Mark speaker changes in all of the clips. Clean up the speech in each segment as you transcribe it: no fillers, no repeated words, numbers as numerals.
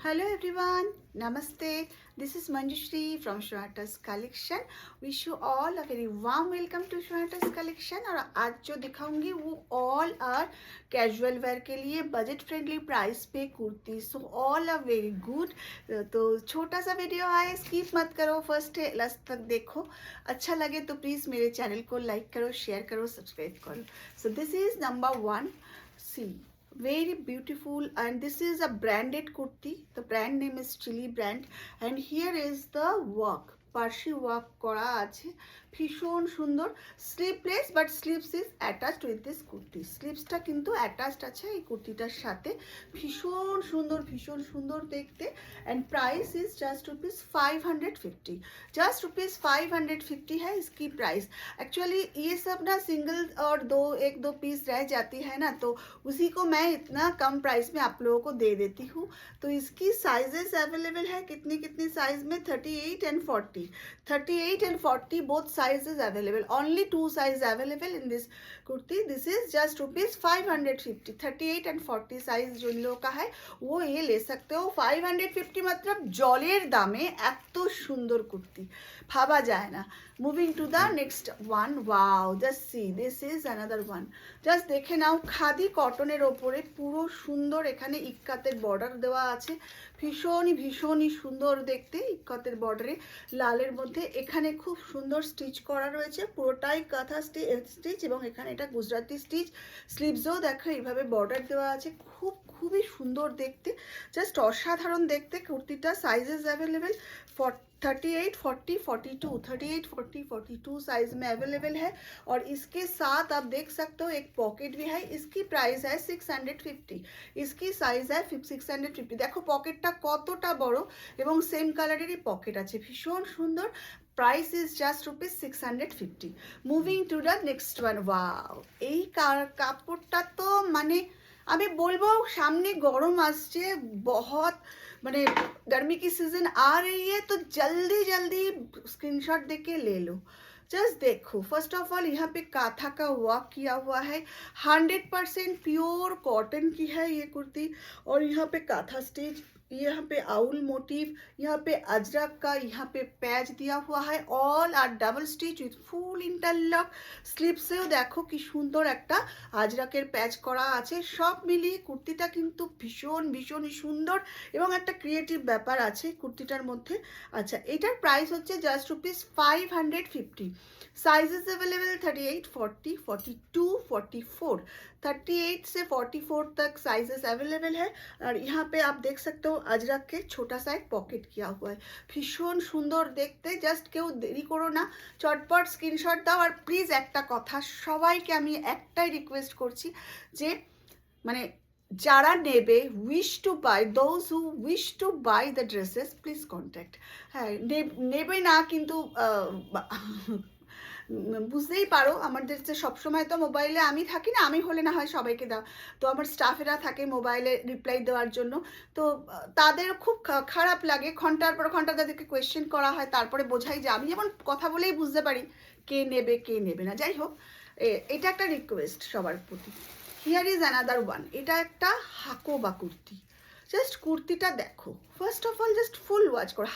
Speaker 1: Hello everyone, Namaste. This is Manjushri from Shweta's collection. Wish you all a very warm welcome to Shweta's collection. और आज जो दिखाऊंगी वो all are casual wear के लिए budget friendly price पे kurti. So all are very good. तो छोटा सा वीडियो है, skip मत करो, फर्स्ट लास्ट तक देखो. अच्छा लगे तो प्लीज़ मेरे चैनल को लाइक करो, शेयर करो, सब्सक्राइब करो. So this is number one. See. Very beautiful, and this is a branded kurti. The brand name is Chili brand, and here is the work. Parsi work করা আছে, ভীষণ সুন্দর. Sleeveless but sleeves is attached with this kurti. স্লিভসটা কিন্তু অ্যাটাচড আছে এই কুর্তিটার সাথে. ভীষণ সুন্দর দেখতে. And price is just rupees 550. Just rupees 550 है इसकी प्राइस. एक्चुअली ये सब ना सिंगल और एक दो पीस रह जाती है ना, तो उसी को मैं इतना कम प्राइस में आप लोगों को दे देती हूँ. तो इसकी साइजेस अवेलेबल है कितनी साइज में, 38 and 40. 38 and 40 both sizes available. Only two sizes available in this kurti. This is just rupees 550. 38 and 40 size जो इन लोगों का है वो ये ले सकते हो. 550 मतलब জলের দামে এত সুন্দর কুর্তি ভাবা যায় না. Moving to the next one. Wow, just see, this is another one. Just দেখে নাও, খাদি কটনের ওপরে পুরো সুন্দর এখানে ইক্কাতের বর্ডার দেওয়া আছে. ভীষণই সুন্দর দেখতে. ইক্কাতের বর্ডারে লালের মধ্যে এখানে খুব সুন্দর স্টিচ করা রয়েছে, পুরোটাই কাঁথা স্টিচ এবং এখানে এটা গুজরাটি স্টিচ. স্লিভসও দেখো এইভাবে বর্ডার দেওয়া আছে. খুবই সুন্দর দেখতে, জাস্ট অসাধারণ দেখতে. कुर्तीटा साइजेस अवेलेबल 38, 40, 42, 38, 40, 42 साइज में अवेलेबल है. और इसके साथ आप देख सकते हो एक पॉकेट भी है. इसकी प्राइस है 650. इसकी साइज है 650. देखो पॉकेटटा কতটা বড় এবং সেম কালারেরই পকেট আছে. ভীষণ সুন্দর. Price is just rupees 650. Moving to the next one. Wow, এই কাপড়টা তো মানে আমি বলবো সামনে গরম আসছে, बहुत মানে गर्मी की सीजन आ रही है, तो जल्दी स्क्रीनशॉट देके ले लो. जस्ट देखो, फर्स्ट ऑफ ऑल यहाँ पे काथा का वर्क किया हुआ है. 100% प्योर कॉटन की है ये कुर्ती. और यहाँ पे काथा स्टिच, यहाँ पे आउल मोटिव, यहाँ पे अजरक का यहाँ पे पैच दिया हुआ है. All are double stitch with full interlock. स्लीव्सेও দেখো কি সুন্দর একটা আজরাকের প্যাচ করা আছে. সব মিলিয়ে কুর্তিটা কিন্তু ভীষণই সুন্দর এবং একটা ক্রিয়েটিভ ব্যাপার আছে কুর্তিটার মধ্যে. আচ্ছা, এটার প্রাইস হচ্ছে জাস্ট রুপিস 550. Sizes available 38, 40, 42, 44. 38 से 44 तक साइजेस अवेलेबल है. और यहाँ पे आप देख सकते हो अजरक के छोटा सा एक पॉकेट किया हुआ है. ভীষণ সুন্দর দেখতে. জাস্ট কেউ দেরি করো না, চটপট স্ক্রিনশট দাও. আর প্লিজ একটা কথা, সবাইকে আমি একটাই রিকোয়েস্ট করছি যে মানে যারা নেবে, wish to buy, those who wish to buy the dresses, please contact. হ্যাঁ, নেবে না কিন্তু বুঝতেই পারো আমাদের যে সবসময় তো মোবাইলে আমি থাকি না, আমি হলে না হয় সবাইকে দাও, তো আমার স্টাফেরা থাকে মোবাইলে রিপ্লাই দেওয়ার জন্য. তো তাদের খুব খারাপ লাগে, ঘন্টার পর ঘন্টা তাদেরকে কোয়েশ্চেন করা হয়, তারপরে বোঝাই যে আমি যেমন কথা বলেই বুঝতে পারি কে নেবে না. যাই হোক, এটা একটা রিকোয়েস্ট সবার প্রতি. Here is another one. এটা একটা হাকোবা কুর্তি. জাস্ট কুর্তিটা দেখো, first of all just full watch করো.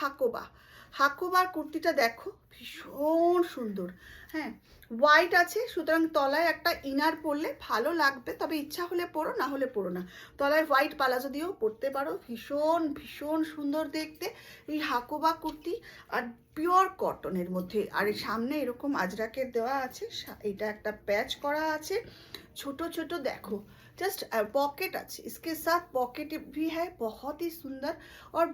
Speaker 1: হাকোবার কুর্তিটা দেখো, ভীষণ সুন্দর. হ্যাঁ, হোয়াইট আছে, সুতরাং তলায় একটা ইনার পরলে ভালো লাগবে, তবে ইচ্ছা হলে পরো, না হলে পরো না. তলায় হোয়াইট পালাজো দিয়েও পরতে পারো. ভীষণ সুন্দর দেখতে এই হাকোবা কুর্তি. আর পিওর কটনের মধ্যে. আর সামনে এরকম আজরাকের দেওয়া আছে, এটা একটা প্যাচ করা আছে ছোট দেখো. जस्ट पॉकेट আছে, इसके साथ पॉकेट भी है. बहुत ही सुंदर और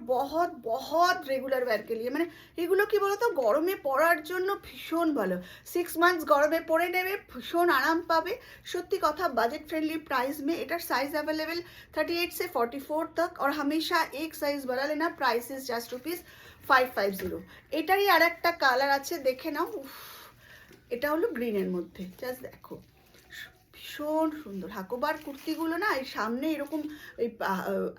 Speaker 1: बहुत रेगुलर वेयर के लिए মানে এগুলো কি বলতো গরমে পরার জন্য ভীষণ ভালো. 6 মান্থস গরমে পরে নেবে, ভীষণ আরাম পাবে. সত্যি কথা, বাজেट फ्रेंडली प्राइस में. এটার সাইজ अवेलेबल 38 से 44 तक. और हमेशा एक साइज बड़ा लेना. Price is just rupees 550. এটারই আর একটা কালার আছে, দেখে নাও. এটা হলো গ্রিনের মধ্যে. জাস্ট দেখো, ভীষণ সুন্দর. হাকোবার কুর্তিগুলো না এই সামনে এরকম এই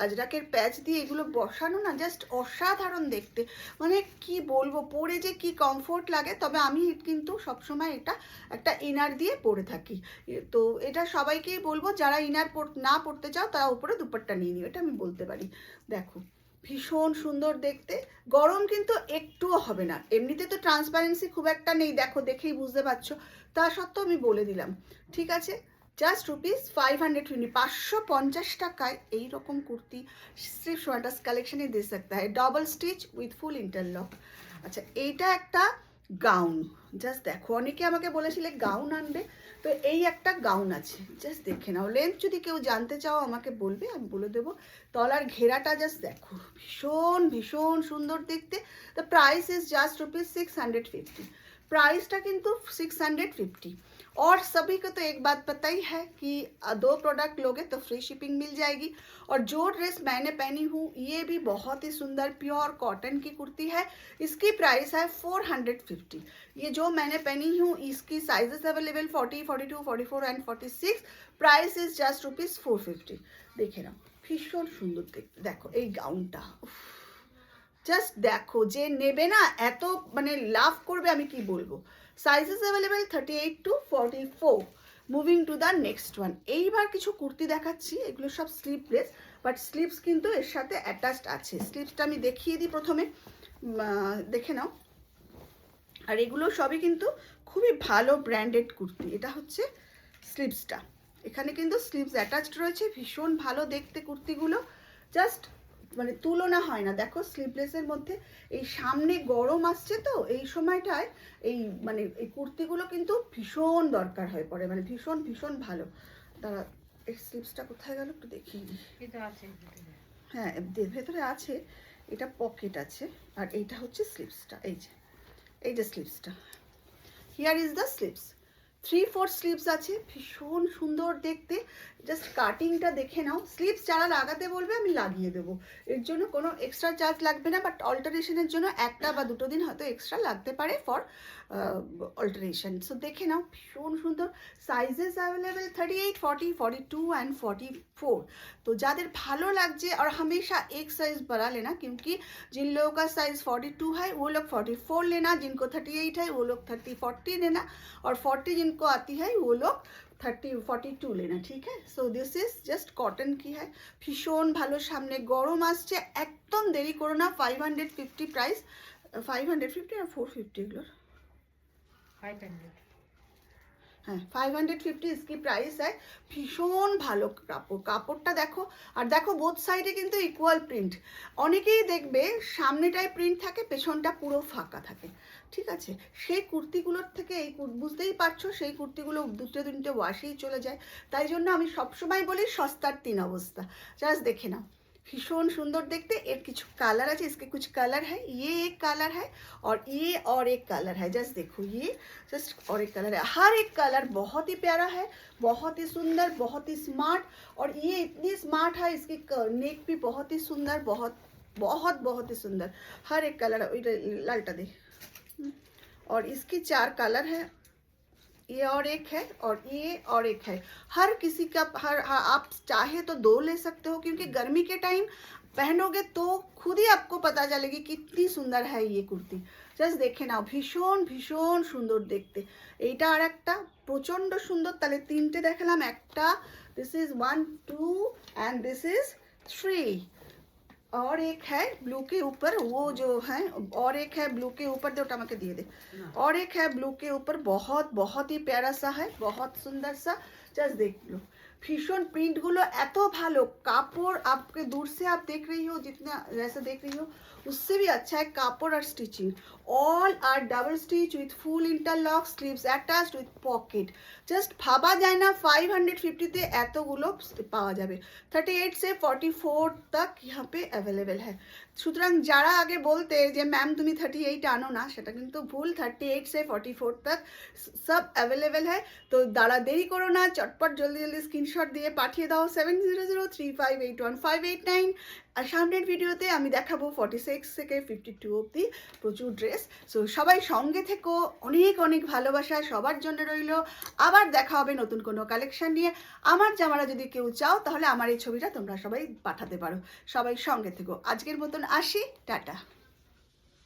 Speaker 1: আজরাকের প্যাচ দিয়ে এগুলো বসানো না, জাস্ট অসাধারণ দেখতে. মানে কি বলবো, পরে যে কি কমফোর্ট লাগে. তবে আমি কিন্তু সবসময় এটা একটা ইনার দিয়ে পরে থাকি. তো এটা সবাইকেই বলবো, যারা ইনার না পরতে চাও তারা উপরে দুপাট্টা নিয়ে নিও, এটা আমি বলতে পারি. দেখো ভীষণ সুন্দর দেখতে, গরম কিন্তু একটুও হবে না। এমনিতে তো ট্রান্সপারেন্সি খুব একটা নেই, দেখো দেখেই বুঝতে পারছো, তা সত্ত্বেও আমি বলে দিলাম, ঠিক আছে। জাস্ট রুপিস 520, 550 টাকায় এইরকম কুর্তি সির্ফ সোনাটাস কালেকশনে দিয়ে सकता है, double stitch with full interlock. আচ্ছা, এইটা একটা গাউন, জাস্ট দেখো, অনেকে আমাকে বলেছিলে গাউন আনবে, তো এই একটা গাউন আছে, জাস্ট দেখে নাও। লেন্থ যদি কেউ জানতে চাও আমাকে বলবে, আমি বলে দেবো। তলার ঘেরাটা জাস্ট দেখো, ভীষণ ভীষণ সুন্দর দেখতে। The price is just rupees 650। प्राइसটা কিন্তু 650। और सभी को तो एक बात पता ही है कि 2 प्रोडक्ट लोगे तो फ्री शिपिंग मिल जाएगी। और जो ड्रेस मैंने पहनी हूँ ये भी बहुत ही सुंदर प्योर कॉटन की कुर्ती है, इसकी प्राइस है 450। ये जो मैंने पहनी हूँ इसकी sizes available 40, 42, 44 and 46। Price is just rupees 450। देखे ना, ভীষণ সুন্দর দেখতে, দেখো এই গাউনটা, জাস্ট দেখো, যে নেবে না এত মানে লাভ করবে, আমি কি বলবো। Sizes available 38 to 44। Moving to the next one. এইবার কিছু কুর্তি দেখাচ্ছি, এগুলো সব স্লিভলেস, বাট স্লিভস কিন্তু এর সাথে অ্যাটাচড আছে। স্লিভসটা আমি দেখিয়ে দিই প্রথমে, দেখে নাও। আর এগুলো সবই কিন্তু খুবই ভালো ব্র্যান্ডেড কুর্তি। এটা হচ্ছে স্লিভসটা, এখানে কিন্তু স্লিভস অ্যাটাচড রয়েছে, ভীষণ ভালো দেখতে কুর্তিগুলো, জাস্ট মানে তুলনা হয় না। দেখো স্লিভলেসের মধ্যে এই সামনে গরম আসছে, তো এই সময়টায় এই মানে এই কুর্তিগুলো কিন্তু ভীষণ দরকার হয়ে পড়ে, মানে ভীষণ ভীষণ ভালো। তারা এই স্লিভসটা কোথায় গেল একটু দেখিয়ে দিই। হ্যাঁ, ভেতরে আছে, এটা পকেট আছে, আর এইটা হচ্ছে স্লিভসটা, এই যে স্লিভসটা, here is the sleeves. 3/4 sleeves আছে, ভীষণ সুন্দর দেখতে, জাস্ট কাটিংটা দেখে নাও। স্লিভস যারা লাগাতে বলবে আমি লাগিয়ে দেবো, এর জন্য কোনো এক্সট্রা চার্জ লাগবে না, বাট অল্টারেশনের জন্য 1 বা 2 দিন হয়তো এক্সট্রা লাগতে পারে ফর অল্টারেশন। সো দেখে নাও, ভীষণ সুন্দর। Sizes available 38, 40, 42 and 44। तो যাদের ভালো লাগছে, और हमेशा एक साइज बड़ा लेना, क्योंकि जिन लोगों का साइज 42 है वो लोग 44 लेना, जिनको 38 है वो लोग 30-40 लेना, और 40 जिनको आती है वो लोग 30-42 लेना, ठीक है। So this is just cotton की है, ভীষণ ভালো। সামনে গরম আসছে, একদম দেরি করো না। 550 প্রাইস, 550 আর 450 এগুলোর 500, হ্যাঁ 550 इसकी प्राइस है। ভীষণ ভালো কাপড়, কাপড়টা দেখো, আর দেখো বোথ সাইডে কিন্তু ইকুয়াল প্রিন্ট। অনেকেই দেখবে সামনেটায় প্রিন্ট থাকে, পেছনটা পুরো ফাঁকা থাকে, ঠিক আছে। সেই কুর্তিগুলোর থেকে এই বুঝতেই পারছো, সেই কুর্তিগুলো 2-3টে ওয়াশেই চলে যায়। তাই জন্য আমি সবসময় বলি সস্তার 3 অবস্থা। জাস্ট দেখে নাও, ভীষণ সুন্দর দেখতে। এর কিছু কালার আছে, इसके कुछ कलर है, ये एक कलर है और ये और एक कलर है। जस्ट देखो, ये जस्ट और एक कलर है, हर एक कलर बहुत ही प्यारा है, बहुत ही सुंदर, बहुत ही स्मार्ट। और ये इतनी स्मार्ट है, इसकी नेक भी बहुत ही सुंदर, बहुत बहुत बहुत ही सुंदर। हर एक कलर, लालटा दे। और इसकी 4 कलर है, ये और एक है और ये और एक है। हर किसी का आप चाहे तो 2 ले सकते हो, क्योंकि गर्मी के टाइम पहनोगे तो खुद ही आपको पता चलेगी कितनी सुंदर है ये कुर्ती। জাস্ট দেখে নাও, ভীষণ ভীষণ সুন্দর দেখতে। এইটা আর একটা প্রচণ্ড সুন্দর। তাহলে 3টে দেখালাম, একটা, this is 1, 2 and this is 3। और एक है ब्लू के ऊपर, वो जो है, और एक है ब्लू के ऊपर, दे ওটা আমাকে দিয়ে দে। और एक है ब्लू के ऊपर, बहुत बहुत ही प्यारा सा है, बहुत सुंदर सा। জাস্ট देख लो, भीषण प्रिंट गुलो एतो भालो, कापड़ आपके दूर से आप देख रही हो, जितना जैसे देख रही हो उससे भी अच्छा है कापड़ और stitching. All are double stitch with full interlock, sleeves attached with pocket. Just ভাবা যায় না 550তে এতগুলো পাওয়া যাবে। 38 से 44 तक यहाँ पे अवेलेबल है। সুতরাং যারা আগে বলতে যে ম্যাম তুমি 38 আনো না, সেটা কিন্তু ভুল। 38 से 44 तक सब अवेलेबल है। तो দাঁড়া দেরি করো না, চটপট জলদি জলদি স্ক্রিনশট দিয়ে পাঠিয়ে দাও 7003581589। আর সামনের ভিডিওতে আমি দেখাবো 46 থেকে 52 অবধি প্রচুর ড্রেস। সো সবাই সঙ্গে থেকো, অনেক অনেক ভালোবাসা সবার জন্য রইল। আবার দেখা হবে নতুন কোনো কালেকশন নিয়ে। আমার জামারা যদি কেউ চাও তাহলে আমার এই ছবিটা তোমরা সবাই পাঠাতে পারো। সবাই সঙ্গে থেকো। আজকের মতন আসি, টাটা।